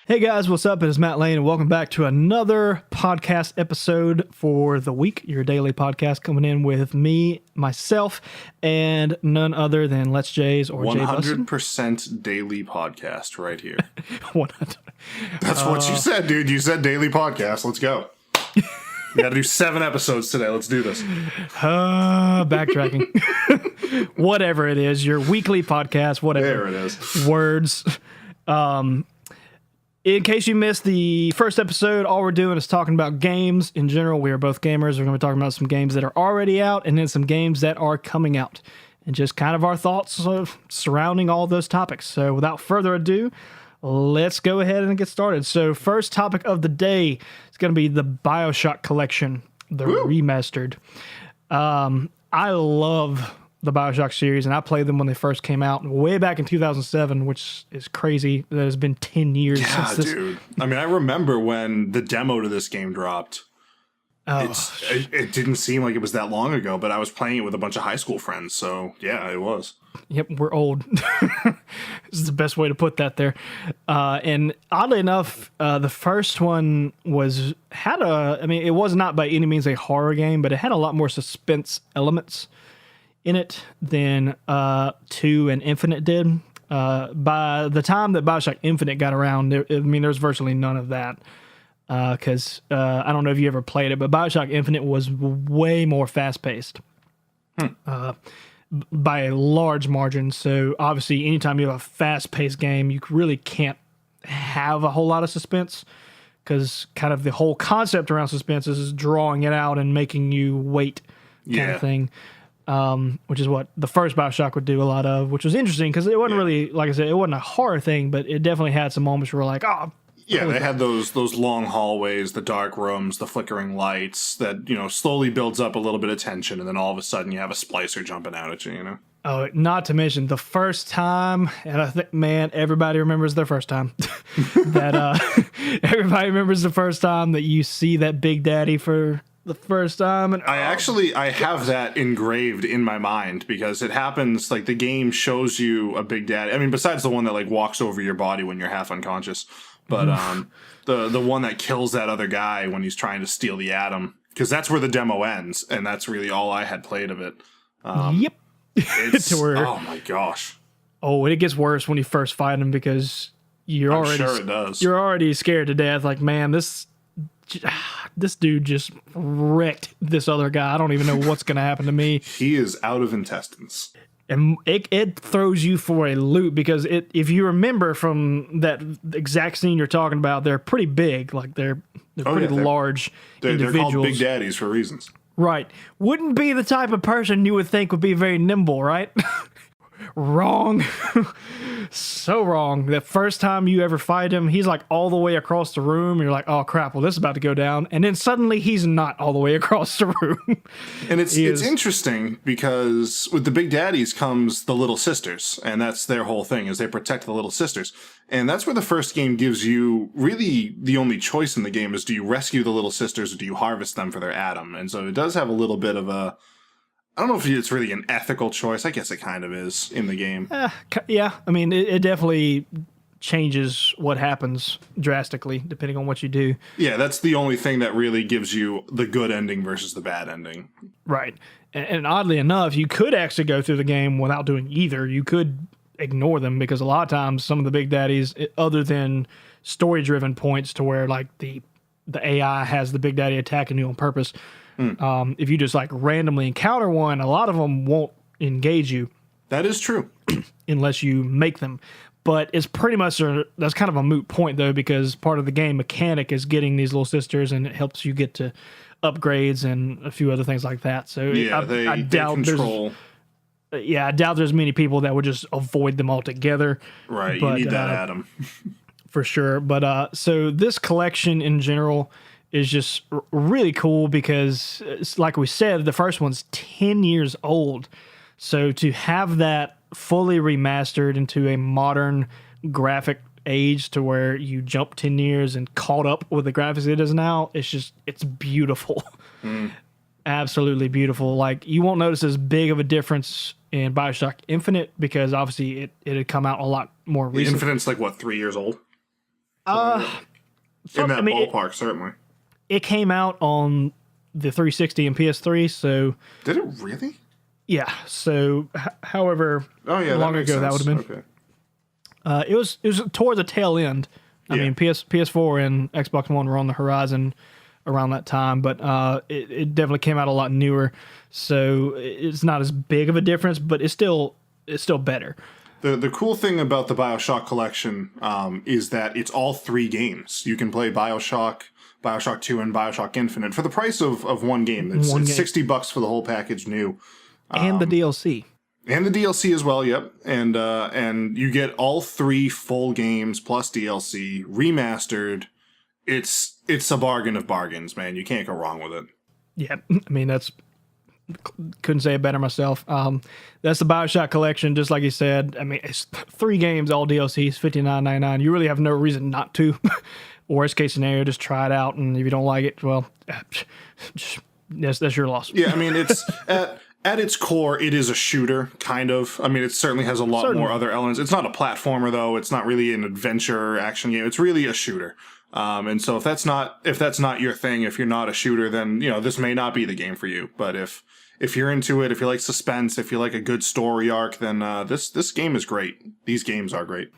Hey guys, what's up? It is Matt Lane, and welcome back to another podcast episode for the week. Your daily podcast coming in with me, myself, and none other than Let's Jays or Jay Bussin. 100% daily podcast right here. 100. That's what you said, dude. You said daily podcast. Let's go. We got to do 7 episodes today. Let's do this. Backtracking. Whatever it is, your weekly podcast, whatever. There it is. Words. In case you missed the first episode, all we're doing is talking about games in general. We are both gamers. We're going to be talking about some games that are already out and then some games that are coming out and just kind of our thoughts surrounding all those topics. So without further ado, let's go ahead and get started. So first topic of the day is going to be the Bioshock Collection, the remastered. I love the Bioshock series, and I played them when they first came out way back in 2007, which is crazy. That has been 10 years since this. Dude. I mean, I remember when the demo to this game dropped. It didn't seem like it was that long ago, but I was playing it with a bunch of high school friends, so yeah, it was. Yep, we're old. This is the best way to put that there. And oddly enough, the first one it was not by any means a horror game, but it had a lot more suspense elements in it than 2 and Infinite did. By the time that Bioshock Infinite got around, there's virtually none of that. Because I don't know if you ever played it, but Bioshock Infinite was way more fast-paced by a large margin. So obviously, anytime you have a fast-paced game, you really can't have a whole lot of suspense, because kind of the whole concept around suspense is drawing it out and making you wait kind of thing. Which is what the first Bioshock would do a lot of, which was interesting because it wasn't really, like I said, it wasn't a horror thing, but it definitely had some moments where we're like, they had those long hallways, the dark rooms, the flickering lights that, slowly builds up a little bit of tension, and then all of a sudden you have a splicer jumping out at you, Oh, not to mention the first time, and I think, man, everybody remembers their first time. Everybody remembers the first time that you see that Big Daddy for the first time. And I have that engraved in my mind because it happens, like, the game shows you a Big Daddy. I mean, besides the one that, like, walks over your body when you're half unconscious, but the one that kills that other guy when he's trying to steal the atom, because that's where the demo ends, and that's really all I had played of it. Yep. Oh my gosh. Oh, and it gets worse when you first fight him, because you're already scared to death. Like, man, this dude just wrecked this other guy. I don't even know what's going to happen to me. He is out of intestines. And it throws you for a loop, because if you remember from that exact scene you're talking about, they're pretty big. Like, they're pretty large individuals. They're called Big Daddies for reasons. Right. Wouldn't be the type of person you would think would be very nimble, right? Wrong. So wrong. The first time you ever fight him, he's like all the way across the room. You're like, oh crap, well, this is about to go down. And then suddenly he's not all the way across the room. And it's interesting because with the Big Daddies comes the little sisters, and that's their whole thing, is they protect the little sisters. And that's where the first game gives you really the only choice in the game is, do you rescue the little sisters or do you harvest them for their atom? And so it does have a little bit of a, I don't know if it's really an ethical choice. I guess it kind of is in the game. Yeah, I mean, it definitely changes what happens drastically depending on what you do. Yeah, that's the only thing that really gives you the good ending versus the bad ending. Right. And oddly enough, you could actually go through the game without doing either. You could ignore them, because a lot of times some of the Big Daddies, other than story-driven points to where, like, the AI has the Big Daddy attacking you on purpose, if you just like randomly encounter one, a lot of them won't engage you. That is true. Unless you make them. But it's pretty much, that's kind of a moot point though, because part of the game mechanic is getting these little sisters, and it helps you get to upgrades and a few other things like that. So yeah, I doubt there's many people that would just avoid them altogether. Right, but, you need that atom. For sure. But so this collection in general is just really cool, because like we said, the first one's 10 years old. So to have that fully remastered into a modern graphic age, to where you jump 10 years and caught up with the graphics it is now, it's beautiful. Absolutely beautiful. Like, you won't notice as big of a difference in Bioshock Infinite, because obviously it had come out a lot more recently. Infinite's like, what, 3 years old? In that ballpark, certainly. It came out on the 360 and PS3, so... Did it really? Yeah, so however long ago that would have been. Okay. It was toward the tail end. I mean, PS4 and Xbox One were on the horizon around that time, but it definitely came out a lot newer, so it's not as big of a difference, but it's still better. The cool thing about the Bioshock Collection is that it's all 3 games. You can play Bioshock 2, and Bioshock Infinite for the price of one game. It's $60 for the whole package new. And the DLC. And the DLC as well, yep. And you get all 3 full games plus DLC remastered. It's a bargain of bargains, man. You can't go wrong with it. Yeah, I mean, couldn't say it better myself. That's the Bioshock Collection, just like you said. I mean, it's 3 games, all DLCs, $59.99. You really have no reason not to. Worst case scenario, just try it out, and if you don't like it, well, that's your loss. Yeah, I mean, it's at its core, it is a shooter, kind of. I mean, it certainly has a lot more other elements. It's not a platformer, though. It's not really an adventure action game. It's really a shooter. And so if that's not your thing, if you're not a shooter, then this may not be the game for you. But if you're into it, if you like suspense, if you like a good story arc, then this game is great. These games are great.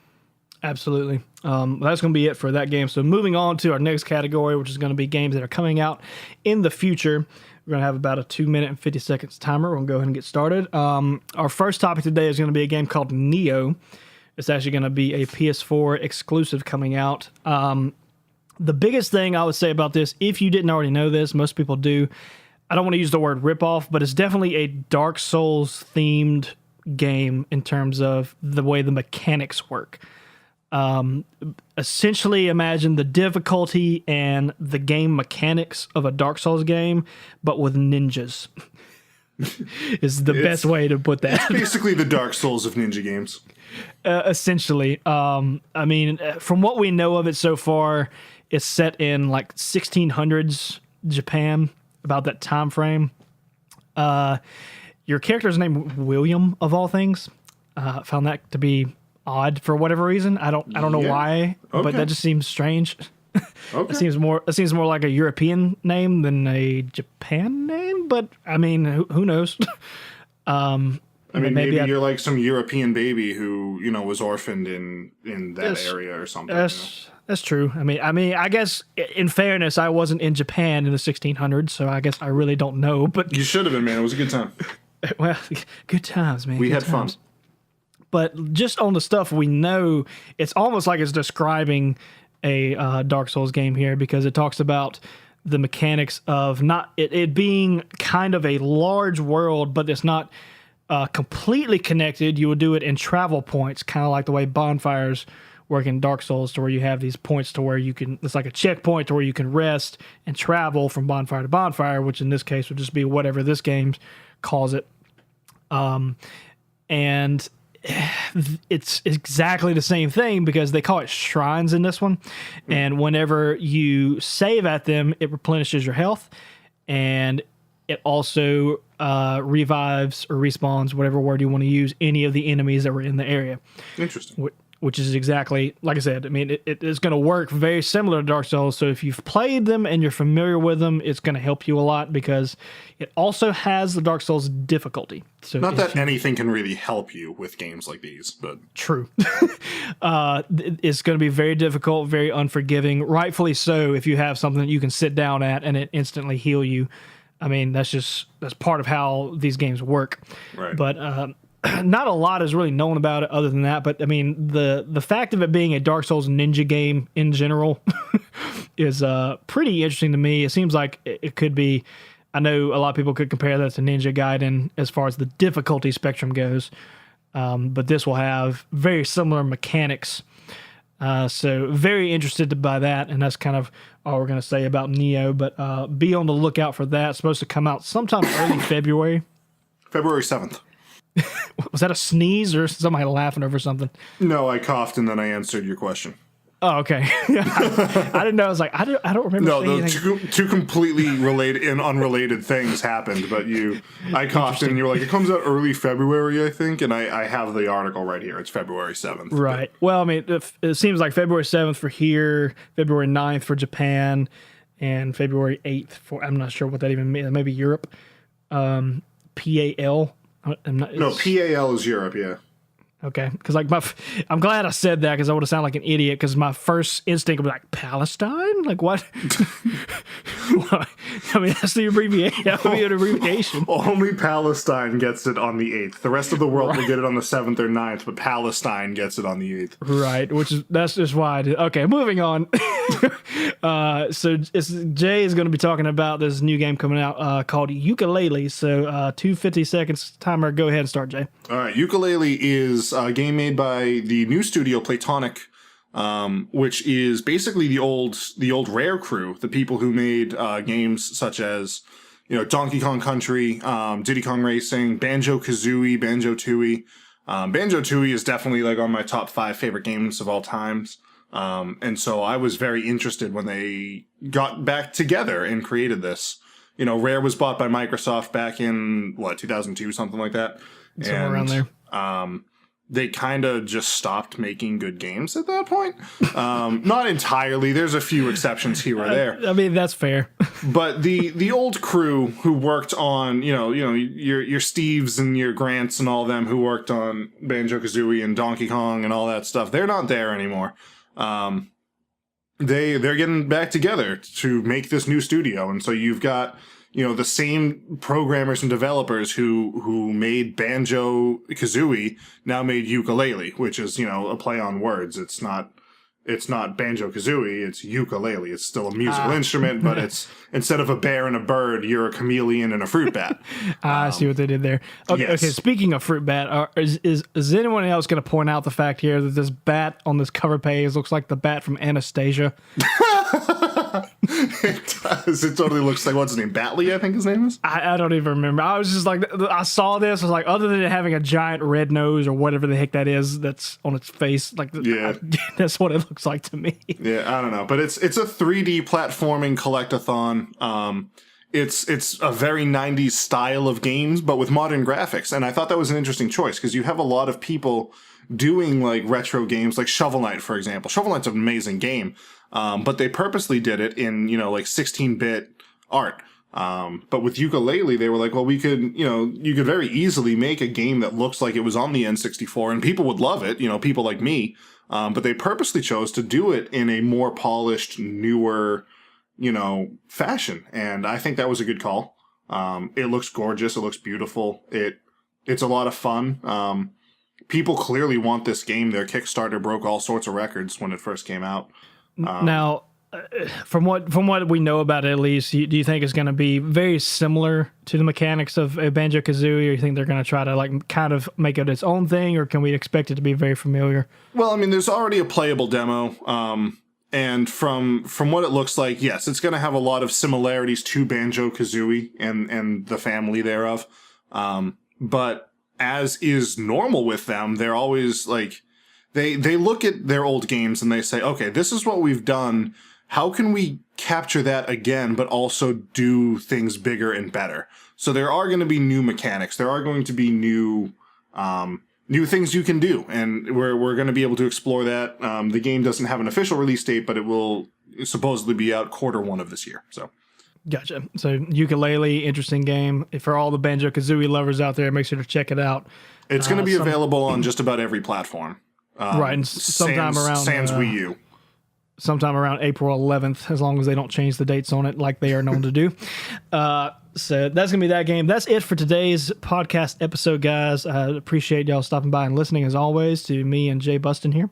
Absolutely. That's going to be it for that game. So moving on to our next category, which is going to be games that are coming out in the future. We're going to have about a 2 minute and 50 seconds timer. We're going to go ahead and get started. Our first topic today is going to be a game called Nioh. It's actually going to be a PS4 exclusive coming out. The biggest thing I would say about this, if you didn't already know this, most people do, I don't want to use the word ripoff, but it's definitely a Dark Souls themed game in terms of the way the mechanics work. Essentially imagine the difficulty and the game mechanics of a Dark Souls game, but with ninjas. Is the best way to put that. It's basically the Dark Souls of ninja games. Essentially. I mean, from what we know of it so far, it's set in like 1600s Japan, about that time frame. Your character's named William, of all things. Found that to be odd for whatever reason. I don't know why, but that just seems strange. Okay. It seems more like a European name than a Japan name, but I mean, who knows? I mean, maybe you're like some European baby who was orphaned in that area or something. That's true. I mean, I guess in fairness, I wasn't in Japan in the 1600s, so I guess I really don't know. But you should have been, man. It was a good time. Well, good times, man. We had fun. But just on the stuff we know, it's almost like it's describing a Dark Souls game here, because it talks about the mechanics of not it being kind of a large world, but it's not completely connected. You would do it in travel points, kind of like the way bonfires work in Dark Souls, to where you have these points to where you can, it's like a checkpoint to where you can rest and travel from bonfire to bonfire, which in this case would just be whatever this game calls it. And it's exactly the same thing, because they call it shrines in this one. And whenever you save at them, it replenishes your health, and it also revives or respawns, whatever word you want to use, any of the enemies that were in the area. Interesting. Which is exactly, like I said, I mean, it is going to work very similar to Dark Souls. So if you've played them and you're familiar with them, it's going to help you a lot, because it also has the Dark Souls difficulty. So not that anything can really help you with games like these, but... True. It's going to be very difficult, very unforgiving, rightfully so, if you have something that you can sit down at and it instantly heal you. I mean, that's part of how these games work. Right. But not a lot is really known about it other than that. But I mean, the fact of it being a Dark Souls ninja game in general is pretty interesting to me. It seems like it could be. I know a lot of people could compare that to Ninja Gaiden as far as the difficulty spectrum goes, but this will have very similar mechanics. So very interested by that, and that's kind of all we're going to say about Nioh. But be on the lookout for that. It's supposed to come out sometime early February. February 7th. Was that a sneeze or somebody laughing over something? No, I coughed and then I answered your question. Oh, okay. I didn't know. I was like, I don't remember. No, saying those anything. two completely related and unrelated things happened, but I coughed and you were like, it comes out early February, I think, and I have the article right here. It's February 7th. Right. Well, I mean, it seems like February 7th for here, February 9th for Japan, and February 8th for, I'm not sure what that even means, maybe Europe. PAL. No, PAL is Europe, yeah. Okay, because like I'm glad I said that because I would have sounded like an idiot. Because my first instinct was like Palestine, like what? What? I mean, that's the abbreviation. That would be an abbreviation. Only Palestine gets it on the 8th. The rest of the world will get it on the 7th or 9th, but Palestine gets it on the 8th. Right, that's just why I did. Okay, moving on. So Jay is going to be talking about this new game coming out called Yooka-Laylee. So 250 seconds timer. Go ahead and start, Jay. All right, Yooka-Laylee is a game made by the new studio Platonic, which is basically the old Rare crew, the people who made games such as Donkey Kong Country, Diddy Kong Racing, Banjo-Kazooie, Banjo-Tooie. Banjo-Tooie is definitely like on my top 5 favorite games of all times. And so I was very interested when they got back together and created this. Rare was bought by Microsoft back in 2002, something like that. Somewhere around there. They kind of just stopped making good games at that point. Not entirely. There's a few exceptions here or there. I mean, that's fair. But the old crew who worked on, your Steves and your Grants and all them who worked on Banjo-Kazooie and Donkey Kong and all that stuff, they're not there anymore. They're getting back together to make this new studio. And so you've got the same programmers and developers who made Banjo-Kazooie now made Yooka-Laylee, which is, a play on words. It's not Banjo-Kazooie, it's Yooka-Laylee. It's still a musical instrument, but it's instead of a bear and a bird, you're a chameleon and a fruit bat. I see what they did there. Okay, yes. okay. Speaking of fruit bat, is anyone else going to point out the fact here that this bat on this cover page looks like the bat from Anastasia? It does. It totally looks like, what's his name? Batley, I think his name is? I don't even remember. I was just like, I saw this. I was like, other than it having a giant red nose or whatever the heck that is that's on its face, like, yeah. That's what it looks like to me. Yeah, I don't know. But it's a 3D platforming collectathon. It's a very 90s style of games, but with modern graphics. And I thought that was an interesting choice because you have a lot of people doing like retro games, like Shovel Knight, for example. Shovel Knight's an amazing game. But they purposely did it in, like 16-bit art. But with Yooka-Laylee, they were like, well, we could, you could very easily make a game that looks like it was on the N64 and people would love it, people like me. But they purposely chose to do it in a more polished, newer, fashion. And I think that was a good call. It looks gorgeous. It looks beautiful. It's a lot of fun. People clearly want this game. Their Kickstarter broke all sorts of records when it first came out. Now, from what we know about it, at least, do you think it's going to be very similar to the mechanics of Banjo-Kazooie, or you think they're going to try to like kind of make it its own thing, or can we expect it to be very familiar? Well, I mean, there's already a playable demo, and from what it looks like, yes, it's going to have a lot of similarities to Banjo-Kazooie and the family thereof. But as is normal with them, they're always like, They look at their old games and they say, okay, this is what we've done. How can we capture that again, but also do things bigger and better? So there are going to be new mechanics. There are going to be new things you can do. And we're going to be able to explore that. The game doesn't have an official release date, but it will supposedly be out Q1 of this year. So. Gotcha. So Yooka-Laylee, interesting game. For all the Banjo-Kazooie lovers out there, make sure to check it out. It's going to be available on just about every platform. Right, and sometime sans Wii U. Sometime around April 11th, as long as they don't change the dates on it like they are known to do. So that's going to be that game. That's it for today's podcast episode, guys. I appreciate y'all stopping by and listening, as always, to me and Jay Buston here.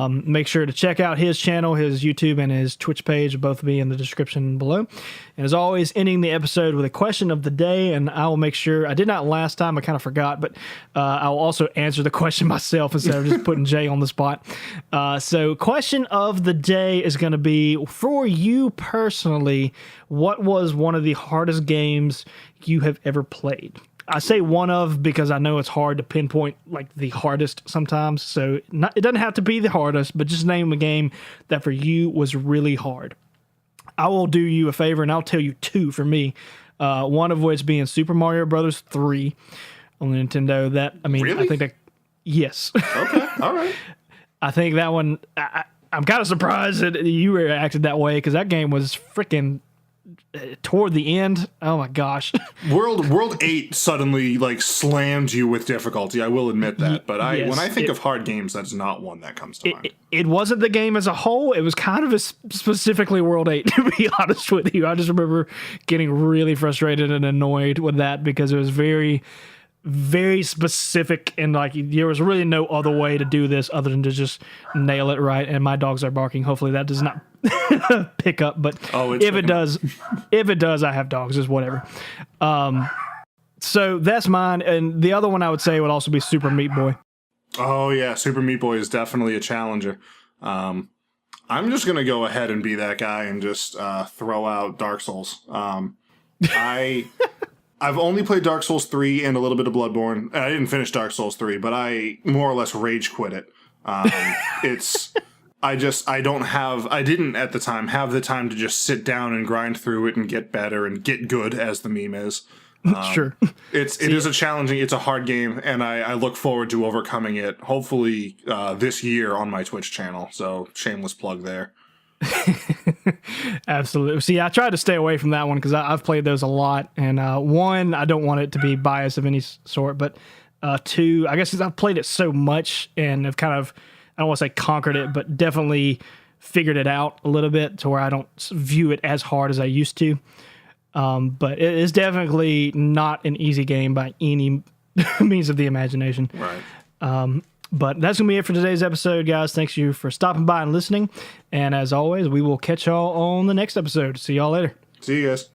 Make sure to check out his channel, his YouTube, and his Twitch page. Both will be in the description below. And as always, ending the episode with a question of the day, and I will make sure, I did not last time, I kind of forgot, but I will also answer the question myself instead of just putting Jay on the spot. So question of the day is going to be, for you personally, what was one of the hardest games you have ever played? I say one of because I know it's hard to pinpoint like the hardest sometimes. So it doesn't have to be the hardest, but just name a game that for you was really hard. I will do you a favor and I'll tell you two for me. One of which being Super Mario Brothers 3 on the Nintendo. Really? I think that, yes. Okay, all right. I think that one, I'm kind of surprised that you reacted that way because that game was freaking toward the end. Oh my gosh. World 8 suddenly like slammed you with difficulty. I will admit that, but yes, when I think of hard games, that's not one that comes to mind. It wasn't the game as a whole. It was kind of specifically World 8, to be honest with you. I just remember getting really frustrated and annoyed with that because it was very, very specific and like there was really no other way to do this other than to just nail it right. And my dogs are barking. Hopefully that does not pick up, but if it does, I have dogs, just whatever. So that's mine. And the other one I would say would also be Super Meat Boy. Oh yeah, Super Meat Boy is definitely a challenger. I'm just gonna go ahead and be that guy and just throw out Dark Souls. I've only played Dark Souls 3 and a little bit of Bloodborne. I didn't finish Dark Souls 3, but I more or less rage quit it. I didn't at the time have the time to just sit down and grind through it and get better and get good, as the meme is. Sure. It is it's a hard game, and I look forward to overcoming it, hopefully this year on my Twitch channel. So shameless plug there. Absolutely. See, I tried to stay away from that one because I've played those a lot. And one, I don't want it to be biased of any sort, but two, I guess because I've played it so much and have kind of, I don't want to say conquered it, but definitely figured it out a little bit to where I don't view it as hard as I used to. But it is definitely not an easy game by any means of the imagination. Right. But that's going to be it for today's episode, guys. Thanks you for stopping by and listening. And as always, we will catch y'all on the next episode. See y'all later. See you guys.